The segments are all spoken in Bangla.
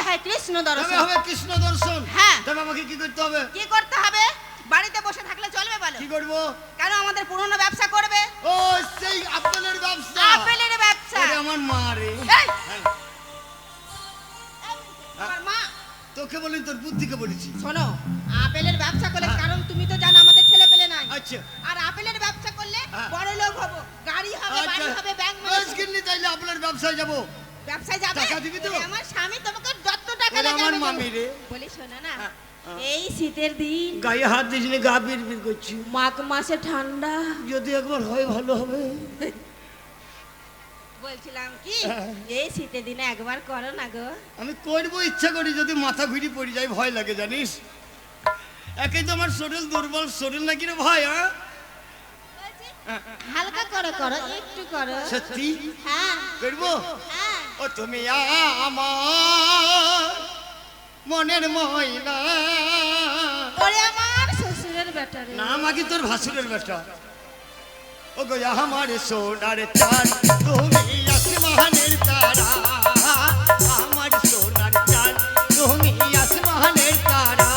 হয় কৃষ্ণ দর্শন। তবে হবে কৃষ্ণ দর্শন। হ্যাঁ। তবে আমাকে কি করতে হবে? কি করতে হবে? বাড়িতে বসে থাকলে চলবে বলো? কি করব? কেন আমাদের পুরনো ব্যবসা করবে? ও সেই আপেলের ব্যবসা। আপেলের ব্যবসা। আরে আমার মা রে। এই! হ্যাঁ। আমার মা। তোকে বলিনি, তোর বুদ্ধিকে বলেছি। শোনো, আপেলের ব্যবসা করলে, হ্যাঁ। কারণ তুমি তো জানো আমাদের ছেলে পেলে নাই। আচ্ছা আর আপেলের ব্যবসা করলে হ্যাঁ। বড় লোক হব, গাড়ি হবে, বাড়ি হবে, ব্যাংক বেশ কিন্নি, তাইলে আপেলের ব্যবসায় যাব। ব্যবসায় যাবে। টাকা দিবি তো? আরে আমার স্বামী তোমাকে যত টাকা আরে লাগে আমার আমি মামি দেবো। রে। বলি শোনো না, হ্যাঁ, হ্যাঁ। এই শীতের দিন, গায়ে হাত দিয়েছিলি, গা বির বির করছি। মাঘ মাসে ঠান্ডা, যদি একবার হয় ভালো হবে। বলছিলাম কি হ্যাঁ। এই শীতের দিনে একবার করো না গো। আমি করবো, ইচ্ছা করি, যদি মাথা ঘুরি পড়ে যায় ভয় লাগে জানিস। একে তো আমার শরীর দুর্বল, শরীর নাকি রে ভাই। হালকা করো, করো একটু করো। সত্যি হ্যাঁ করবো। হ্যাঁ। ও তুমি আমার মনের ময়না। ওরে আমার শ্বশুরের বেটা রে। না মাগি, তোর ভাসুরের বেটা। ও গো আমার সোনার চাঁদ, তুমি আসমানের তারা। আমার সোনার চাঁদ, তুমি আসমানের তারা।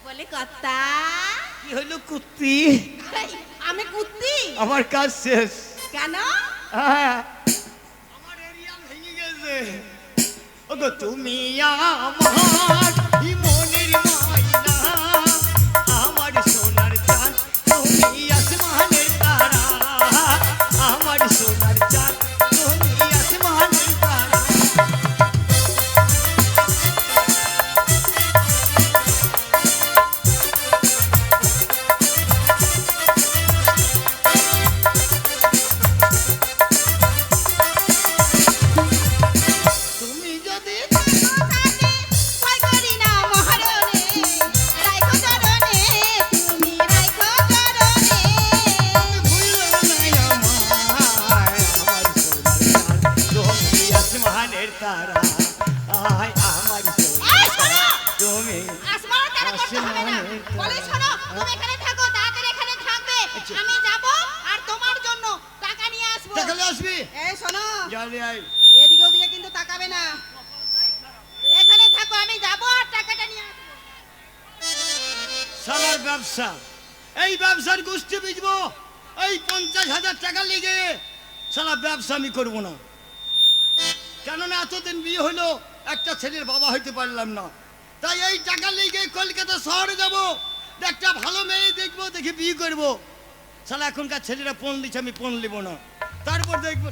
বলি কর্তা, কি হলো কুত্তি? এই, আমি কুত্তি? আমার কাজ শেষ। কেন? হ্যাঁ, আমার এরিয়া ভেঙে গেছে। ও গো তুমি আমার মনের ময়না, আমার সোনার চাঁদ, তুমি আসমানের তারা। আমার সোনার চাঁদ, তুমি আসমানের তারা। তুমি যদি ভয় করি না মহারণে, রাইখো চরণে, তুমি রাইখো চরণে। ভুলো নাই আমায়, আমার সোনার চাঁদ, তুমি আসমানের তারা। আয় আমার এই সোনার শোনো! চাঁদ, তুমি আসমানে তারা করতে হবে না। বলি শোনো, তুমি এখানে থাকো, তাড়াতাড়ি এখানে থাকবে। আচ্ছা। আমি যাব আর তোমার জন্য টাকা নিয়ে আসবো। দেখালে আসবি। এই শোনো, জানি আয়। এদিকে ওদিকে কিন্তু তাকাবে না। এখানে থাকো, আমি যাব আর টাকাটা নিয়ে আসবো। সালার ব্যবসা, এই ব্যবসার গোষ্ঠী বিজবো। এই 50,000 টাকা লেগে সালা ব্যবসা আমি করবো না। কেননা এতদিন বিয়ে হলো, একটা ছেলের বাবা হইতে পারলাম না। তাই এই টাকা লেগে কলকাতা শহরে যাব, একটা ভালো মেয়ে দেখবো, দেখে বিয়ে করবো। সালা এখনকার ছেলেরা পণ দিচ্ছে, আমি পণ নেব না। তারপর দেখবো।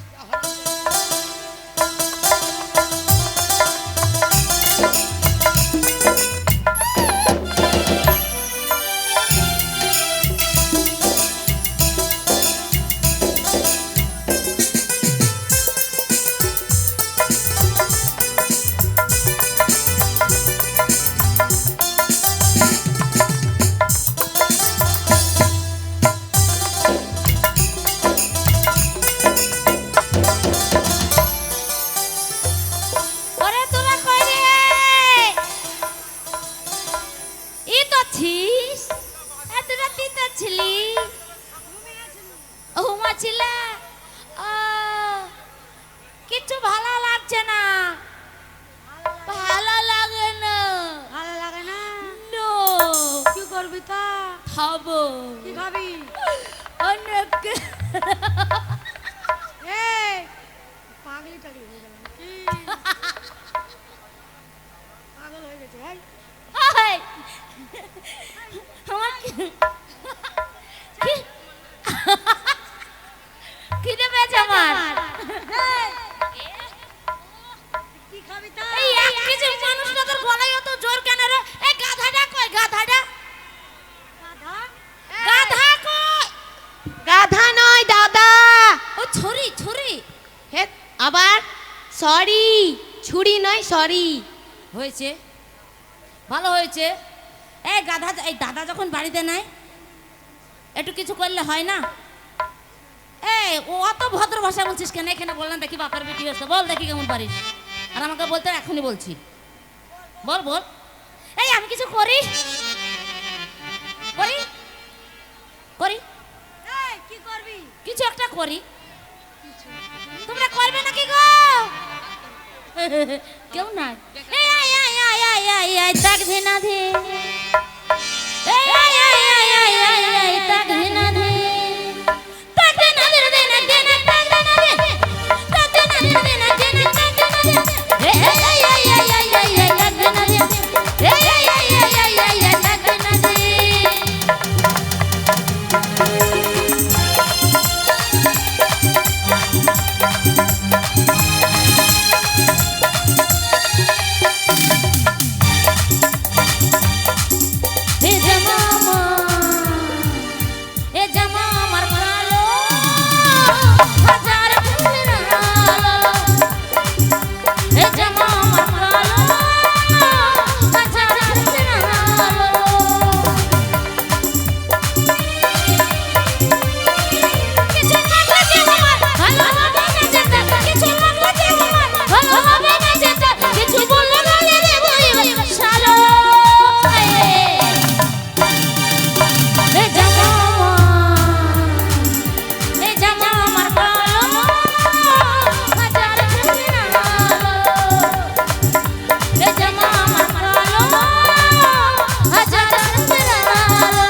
ওরে তোরা কই রে? ই তো ছিস? এত রাতে তো ছিলি? ঘুমা ছিল? কিছু ভালো লাগছে না। ভালো লাগে না। ভালো লাগে না? নো। কি করবি তা? খাবো। কি খাবি? অনেক। এই পাগলি টাগলি হয়ে গেল নাকি? পাগল হয়ে গেছে ভাই। ওই, আমার কি- কি- খিদে পেয়েছে আমার। কি খাবি তা? এই এক কেজি মানুষটা তোর গলায় এত জোর কেন রে? এই গাধাটা কই? গাধাটা? গাধা কই? গাধা নয় দাদা। ও ছুরি, ছুরি। হে আবার সরি, ছুরি নয় সরি। হয়েছে, ভালো হয়েছে। এই গাধা, এই দাদা যখন বাড়িতে নাই, একটু কিছু করলে হয় না? এই ও অত ভদ্র ভাষা বলছিস কেন? এখানে বললাম দেখি বাপের বেটি হচ্ছে, বল দেখি কেমন পারিস। আর আমাকে বলতে এখনই বলছি। বল বল। এই আমি কিছু করি করি করি এই কি করবি? কিছু একটা করি, তোমরা করবে নাকি গো? কেউ নাই। এই আয় আয় আয় আয় আয় আয় তাক ধেনা ধে। এই আয় আয় আয় আয় আয় আয় তাক ধেনা ধে। তাক ধেনা ধে দেনা দেনা তাক ধেনা ধে। তাক ধেনা ধে দেনা দেনা তাক ধেনা ধে। এই আয় আয় আয় আয় আয় আয় তাক ধেনা ধে। এই আয় আয় আয় আয় আয় আয় তাক ধেনা ধে। এ জামা এ জামা আমার ভালো হাজার ফুলের আলো। এ জামা আমার ভালো হাজার ফুলের আলো। কিছু লাগলে যে আমার ভালো হবে না যেটা, কিছু লাগলে যে আমার ভালো হবে না যেটা, কিছু বললে গালি দেবো শালো। এ জামা আমার ভালো হাজার ফুলের আলো। এ জামা আমার ভালো হাজার ফুলের আলো।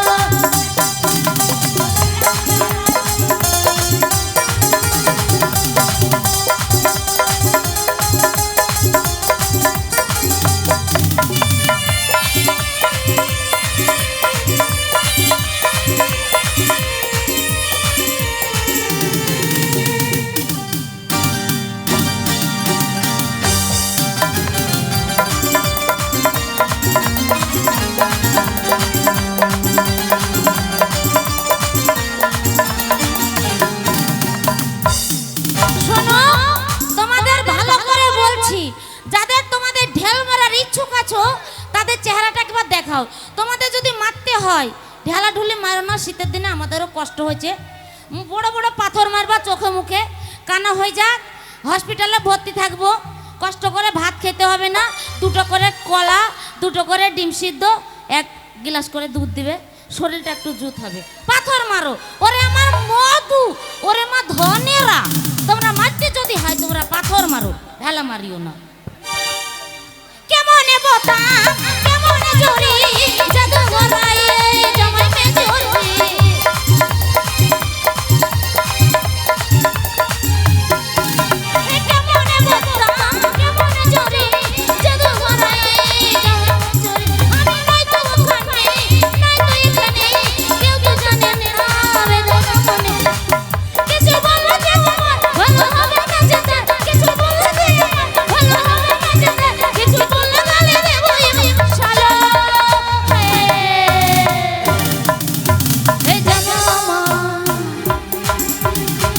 শোনো, তোমাদের ভালো করে বলছি, যাদের তোমাদের ঢেল মারার ইচ্ছুক আছো তাদের চেহারাটা একবার দেখাও। তোমাদের যদি মারতে হয় ঢেলাঢুলি মারো না, শীতের দিনে আমাদেরও কষ্ট হয়েছে। বড় বড় পাথর মারবা চোখে মুখে, কানা হয়ে যাক, হসপিটালে ভর্তি থাকবো। কষ্ট করে ভাত খেতে হবে না, দুটো করে কলা, দুটো করে ডিম সিদ্ধ, এক গ্লাস করে দুধ দিবে, শরীরটা একটু জুত হবে। পাথর মারো, ওরে আমার মধু, ওরে মা ধনেরা, তোমরা মারতে যদি হয় তোমরা পাথর মারো, ঢেলা মারিও না। কেমনে বোতাম কেমনে জড়ি জাদু গড়াই জামাই মে জড়ি। কেমনে বোতাম কেমনে জড়ি জাদু গড়াই জামাই মে জড়ি। আমি নাই তো ওখানে নাই তো এখানে, কেউ তো জানে না বেদনা মনে। কিছু বলো যে আমার ভালো হবে না যেতে, কিছু বলো যে আমার ভালো হবে না যেতে, কিছু বললে গালি দেবো শালো।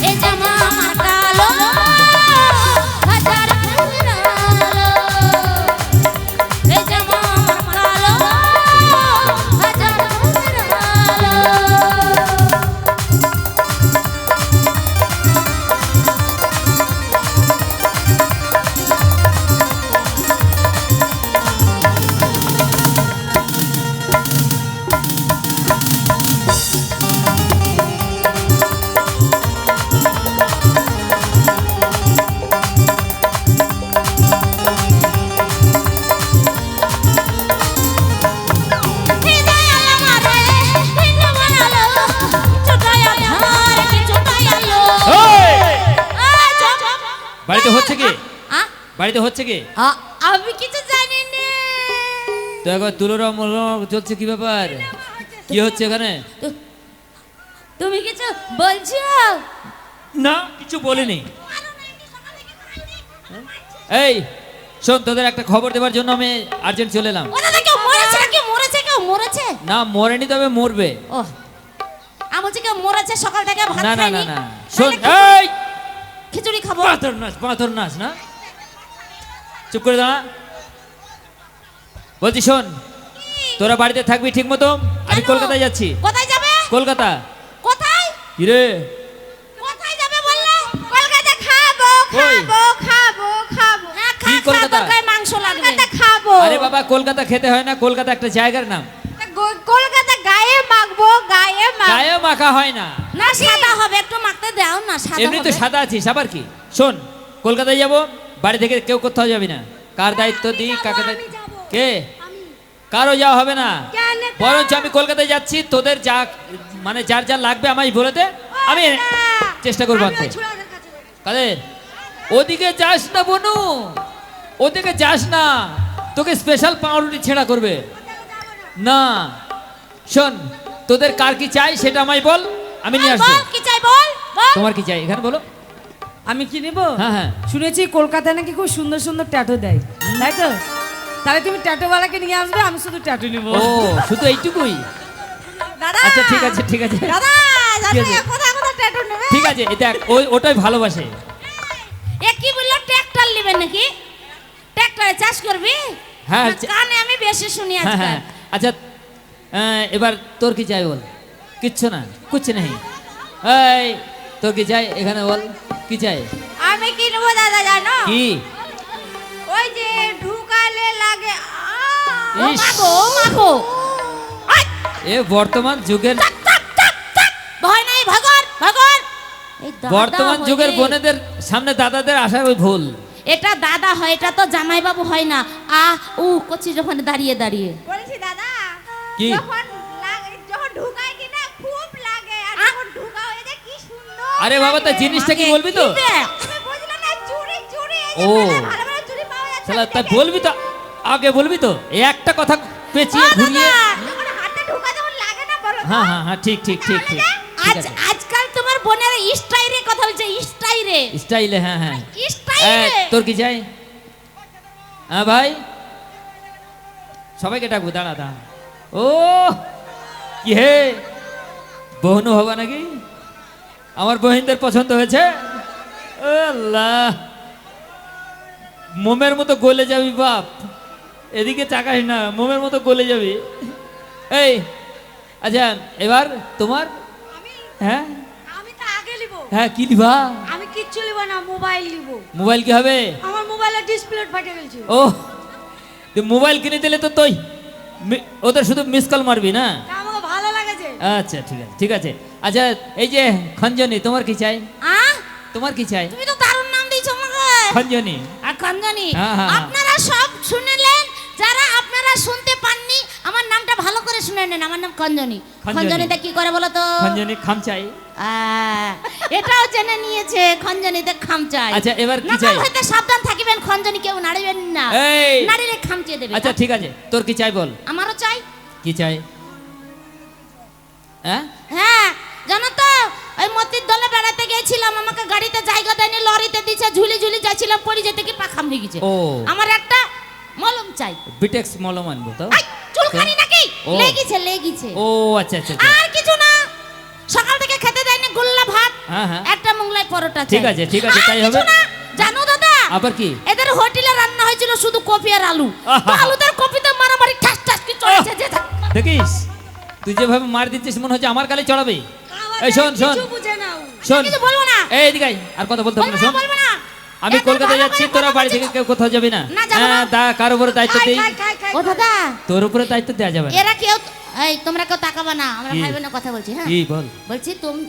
এই জামা আমার কালো হাজার ফুলের আলো। এই জামা আমার কালো হাজার ফুলের আলো। বাড়িতে হচ্ছে কি? বাড়িতে হচ্ছে কি? আমি কিছু জানি না। তো একবার তুলোরা মলোরা চলছে, কি ব্যাপার? কি হচ্ছে এখানে? তুমি কিছু বলছো? না, কিছু বলিনি। এই শোন, তোদের একটা খবর দেওয়ার জন্য আমি আর্জেন্ট চলে এলাম। ওটা কেউ মরেছে, কেউ মরেছে, কেউ মরেছে? না, মরেনি, তবে মরবে। ও, আমি বলছি কেউ মরেছে, সকাল থেকে ভাত না না খাইনি। না না, শোন, তাহলে এই খিচুড়ি খাবো। পাথর নাচ না, চুপ করে দাঁড়া। বলছি শোন, তোরা বাড়িতে থাকবি ঠিক মতো, আমি কেন? কলকাতায় যাচ্ছি। কোথায় যাবে? কলকাতা। কোথায়? কিরে কোথায় যাবে বললে? কলকাতা খাবো, কই? খাবো, খাবো, খাবো। হ্যাঁ, কি খা, খা, কলকাতা? তোর গায়ে মাংস লাগবে। কলকাতা খাবো। আরে বাবা কলকাতা খেতে হয় না, কলকাতা একটা জায়গার নাম। কলকাতা গায়ে মাখবো, গায়ে মাখবো। গায়ে মাখা হয় না, না সাদা হবে, একটু মাখতে দাও না, সাদা এমনি তো হবে। সাদা আছিস আবার কি। শোন, কলকাতায় যাব, বাড়ি থেকে কেউ কোথাও যাবি না। কার দায়িত্ব দিই, কাকে দায়িত্ব, কে? কারো যাওয়া হবে না। কেন? বরঞ্চ আমি কলকাতায় যাচ্ছি, তোদের যা মানে যার যা লাগবে আমায় বলে দে, আমি চেষ্টা করবো আনতে। কাদের? ওদিকে যাস না বনু, ওদিকে যাস না, তোকে স্পেশাল পাউরুটি ছেঁড়া করবে না। শোন, তোদের কার কি চাই সেটা আমায় বল, আমি নিয়ে আসবো। বল কি চাই, বল বল। তোমার কি চাই এখানে বলো। আমি কি নেব? হ্যাঁ হ্যাঁ, শুনেছি কলকাতায় নাকি খুব সুন্দর সুন্দর ট্যাটু দেয়, তাই তো? তাহলে তুমি ট্যাটুওয়ালাকে নিয়ে আসবে, আমি শুধু ট্যাটু নেব। ও শুধু এইটুকুই? দাদা, আচ্ছা ঠিক আছে ঠিক আছে দাদা, কি আছে? কোথায় কোথায় ট্যাটু নেবে? ঠিক আছে, দেখ ওটাই ভালোবাসে। এ কি বললো, ট্রাক্টর নেবেন নাকি? ট্রাক্টরে চাষ করবি? হ্যাঁ, না, কানে আমি বেশি শুনি হ্যাঁ আজকাল। হ্যাঁ, আচ্ছা এবার তোর কি চাই বল। কিচ্ছু না, কুছ নেই। এই তোর কি চাই এখানে বল, কি চাই? আমি কি নেবো দাদা জানো? কি? ওই যে ঢুকালে লাগে ও ইস, মাগো, ও মাগো। আই, এ বর্তমান যুগের ভয় নাই, ভগর ভগর। এই দাদা বর্তমান হয় যুগের রে। বোনেদের সামনে দাদাদের আসার ওই ভুল। এটা দাদা হয়, এটা তো জামাইবাবু হয় না। উ করছি যখন দাঁড়িয়ে দাঁড়িয়ে। বলছি দাদা, কি? যখন ঢুকায় কিনা খুব লাগে, আর যখন ঢুকা হয়ে যায় কি সুন্দর। আরে বাবা, তা জিনিসটা কি বলবি তো? কি রে? তুমি বুঝলে না, চুরি চুরি, এই যে ও। ভালো ভালো চুরি পাওয়া যাচ্ছে। শালা তাই বলবি তো, আগে বলবি তো। এই একটা কথা পেঁচিয়ে ও ঘুরিয়ে। দাদা, যখন হাতে ঢুকা যখন লাগে না, বলো তো? হ্যাঁ হ্যাঁ হ্যাঁ, ঠিক ঠিক ঠিক ঠিক ঠিক আছে। আজকাল তোমার বোনের স্টাইলে কথা বলছে, স্টাইলে স্টাইলে, হ্যাঁ হ্যাঁ। স্টাইলে। তোর কি চাই? হ্যাঁ ভাই, সবাইকে ডাকবো, দাঁড়া দাঁড়া। ও কি হে, বহনু হবা নাকি? আমার বহিনদের পছন্দ হয়েছে? ও আল্লাহ, মোমের মতো গলে যাবি বাপ, এদিকে চাকাস না, মোমের মতো গলে যাবি। এই আচ্ছা, এবার তোমার? হ্যাঁ আমি তো আগে নিব। হ্যাঁ, কি লিবা? আমি কিচ্ছু নিব না, মোবাইল নিব। মোবাইল কি হবে? আমার মোবাইলের ডিসপ্লে ফাটে গেছে। ও, তুই মোবাইল কিনে দিলে তো তুই ওদের শুধু মিস কল মারবি না? তা আমাকে ভালো লাগেছে। আচ্ছা ঠিক আছে ঠিক আছে। আচ্ছা এই যে খঞ্জনি, তোমার কি চাই? তোমার কি চাই? তুমি তো দারুণ নাম দিয়েছো আমাকে। খঞ্জনি। এখন জানি হ্যাঁ, হ্যাঁ, হ্যাঁ। আপনারা সব শুনলেন, যারা আপনারা শুনতে পাননি আমার নামটা ভালো করে শুনে নেন। আমার নাম খঞ্জনি। খঞ্জনি। খঞ্জনিতে কি করে বলো তো? খঞ্জনি খাম চাই। এটাও জেনে নিয়েছে, খঞ্জনিতে খাম চাই। আচ্ছা, এবার কি নকল চাই? হইতে সাবধান থাকিবেন, খঞ্জনি কেউ নাড়িবেন না। এই। নাড়িলে খামচে দেবে। আচ্ছা ঠিক আছে, তোর কি চাই বল। আমারও চাই। কি চাই? হ্যাঁ হ্যাঁ, জানো তো ওই মতির দলে বেড়াতে গেছিলাম, আমাকে গাড়িতে জায়গা দেয়নি, লরিতে দিছে, ঝুলি ঝুলি যাচ্ছিলাম, পড়ে যেতে কি পাখাম হয়ে গেছে। ও। আমার একটা মলম চাই। বিটেক্স মলম আনবো তো? আই, চুলকানি নাকি? ও। লেগেছে লেগেছে। ও আচ্ছা আচ্ছা আচ্ছা। আর কিছু না, সকাল থেকে খেতে দেয়নি, গোল্লা ভাত, হ্যাঁ, হ্যাঁ। একটা মোগলাই পরোটা চাই। ঠিক আছে, ঠিক আছে, আর তাই কিছু হবে। না, জানো দাদা, আবার কি? এদের হোটেলে রান্না হয়েছিল শুধু কপি আর আলু। আহা। তো আলুদের কপিতে মারামারি ঠাস ঠাস কি চলেছে যে। দেখিস, তুই যেভাবে মার দিচ্ছিস মনে হচ্ছে আমার গালে চড়াবে। আমার এই শোন শোন কিছু বুঝে নাও। শোন, কিছু বলবো না। এই এদিকে আয়, আর কথা বলতে হবে না, শোন। বলবো না। আমি এত কলকাতায় ভালো যাচ্ছি, করে তোরা কথা বাড়ি থেকে বলছিস। কেউ কোথাও যাবি না। না, যাবো না। কার উপরে দায়িত্ব খাই, দেই? খাই, খাই, খাই। ও দাদা, তোর উপরে দায়িত্ব দেওয়া যাবে না। এরা কেউ, এই তোমরা কেউ তাকাবা না, আমরা কি? ভাই বোনের কথা বলছি। হ্যাঁ কি বল? বলছি তুমি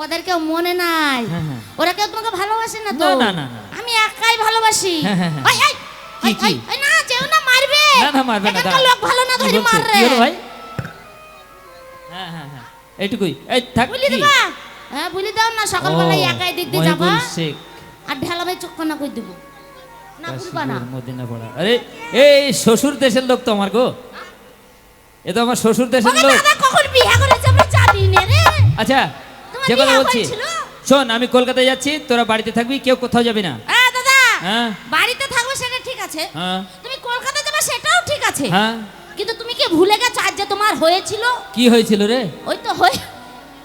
ওদের কেউ মনে নাই, হ্যাঁ, হ্যাঁ। ওরা কেউ তোমাকে ভালোবাসে না তো? না, না, না, না। আমি একাই ভালোবাসি। হ্যাঁ, হ্যাঁ, হ্যাঁ। এই, এই, কি, এই, কি? এই, না যেও না, মারবে। না, না, মারবে না, এখানকার দাঁড়া। লোক ভালো না, কি ধরে বলছে? মাররে। কি হলো ভাই? হ্যাঁ হ্যাঁ হ্যাঁ, এইটুকুই। এই থাক। বলি কি? দিবা? হ্যাঁ বলি দাও না, সকালবেলা ও, একাই দিক দিয়ে যাবা, মহিবুল শেখ, আর ঢেলাবে চক্ষনা কই দেবো না, বলবা না। কাশীপুর, মদিনা পাড়া। আরে এই শ্বশুর দেশের লোক তো আমার গো, এ তো আমার শ্বশুর দেশের ওকে লোক। দাদা কখন বিয়ে করেছে আমরা জানি না রে। আচ্ছা, তোমার যে কথা বিয়ে বলছি হয়েছিল? শোন, আমি কলকাতায় যাচ্ছি, তোরা বাড়িতে থাকবি, কেউ কোথাও যাবি না। দাদা, হ্যাঁ বাড়িতে থাকবে সেটা ঠিক আছে, হ্যাঁ তুমি কলকাতা যাবে সেটাও ঠিক আছে, হ্যাঁ। কিন্তু তুমি কি ভুলে গেছো আজ যে তোমার হয়েছিল? কি হয়েছিল রে? ওই তো হয়ে,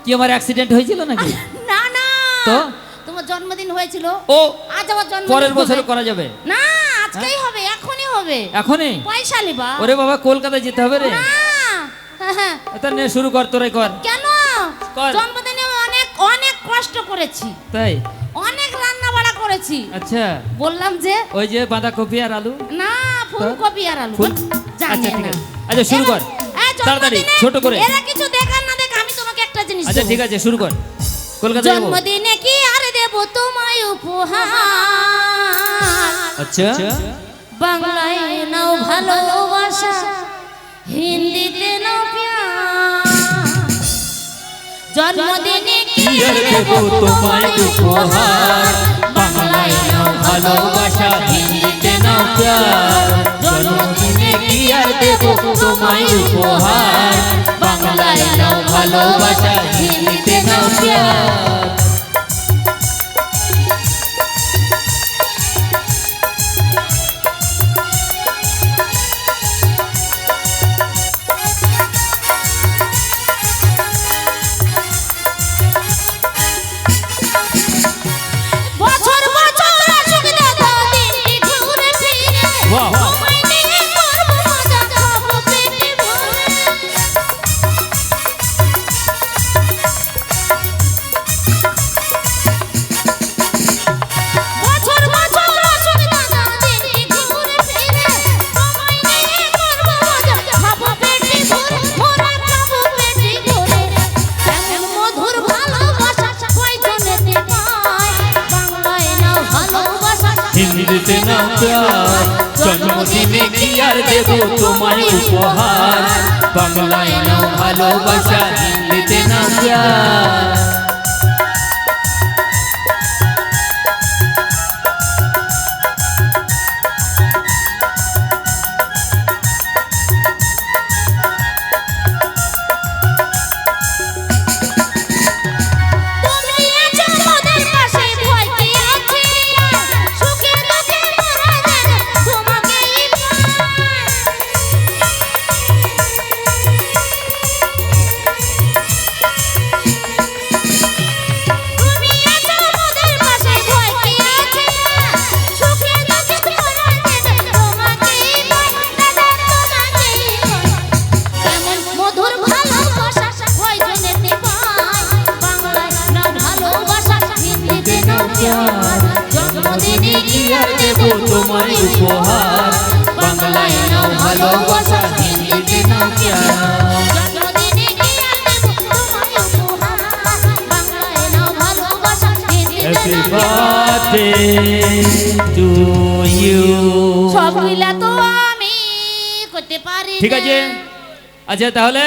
কি আমার অ্যাক্সিডেন্ট হয়েছিল নাকি? না না, তো? তোমার জন্মদিন হয়েছিল, ও, আজ আমার জন্মদিন পরের হবে। বছর করা যাবে। না, আজকেই হবে, এখনই হবে, এখনই? পয়সা নিবা। ওরে বাবা, কলকাতায় যেতে হবে রে। না, হ্যাঁ, তা নে, শুরু কর, তোরাই কর। কেন? কর। জন্মদিনে অনেক অনেক কষ্ট করেছি, তাই? অনেক রান্না বাড়া করেছি। আচ্ছা, বললাম যে ওই যে বাঁধাকপি আর আলু। না, ফুলকপি আর আলু ফুল জানে আচ্ছা ঠিক না। আছে আচ্ছা শুরু কর তাড়াতাড়ি ছোট করে এরা কিছু দেখার না দেখ আমি তোমাকে একটা জিনিস আচ্ছা দেবো। ঠিক আছে শুরু কর কলকাতা যাবো জন্মদিনে কি আর দেব তোমায় উপহার আচ্ছা বাংলায় নাও ভালোবাসা হিন্দিতে নাও প্যার জন্মদিনে কি আর দেব তোমায় উপহার বাংলায় নাও ভালোবাসা হিন্দিতে নাও প্যার জন্মদিনে কি আর দেব তোমায় উপহার বাংলায় নাও ভালোবাসা হিন্দিতে নাও প্যার বছর বছর আসুক দাদা দিনটি ঘুরে ফিরে বাহ, বাহ। তোমায় নিয়ে করবো মজা খাবো পেটে ভরে বছর বছর আসুক দাদা দিনটি ঘুরে ফিরে তোমায় নিয়ে করবো মজা খাবো পেটে ভরে মোরা খাবো পেটে ভরে কেমন মধুর ভালোবাসা কয়জনেতে পায় বাংলায় নাও ভালোবাসা হিন্দিতে নাও প্যার জন্মদিনে কি আর দেব তোমায় উপহার বাংলায় নাও ভালোবাসা হিন্দিতে নাও প্যার তুমি আছো মোদের পাশে ভয় কি আছে সুখে দুঃখে মোরা যেন তোমাকেই তুমি আছো মোদের পাশে ভয় কি আছে সুখে দুঃখে মোরা যেন তোমাকেই দাদা তোমাকেই কেমন মধুর ভালোবাসা কয়জনেতে পায় বাংলায় নাও ভালোবাসা হিন্দিতে নাও প্যার জন্মদিনে কি আর দেব তোমায় উপহার বাংলায় নাও ভালোবাসা হিন্দিতে নাও প্যার জন্মদিনে কি আর দেব তোমায় উপহার বাংলায় নাও ভালোবাসা হিন্দিতে happy now Pyaar birthday to you সবগুলা তো আমি করতে পারি ঠিক না। আছে আচ্ছা তাহলে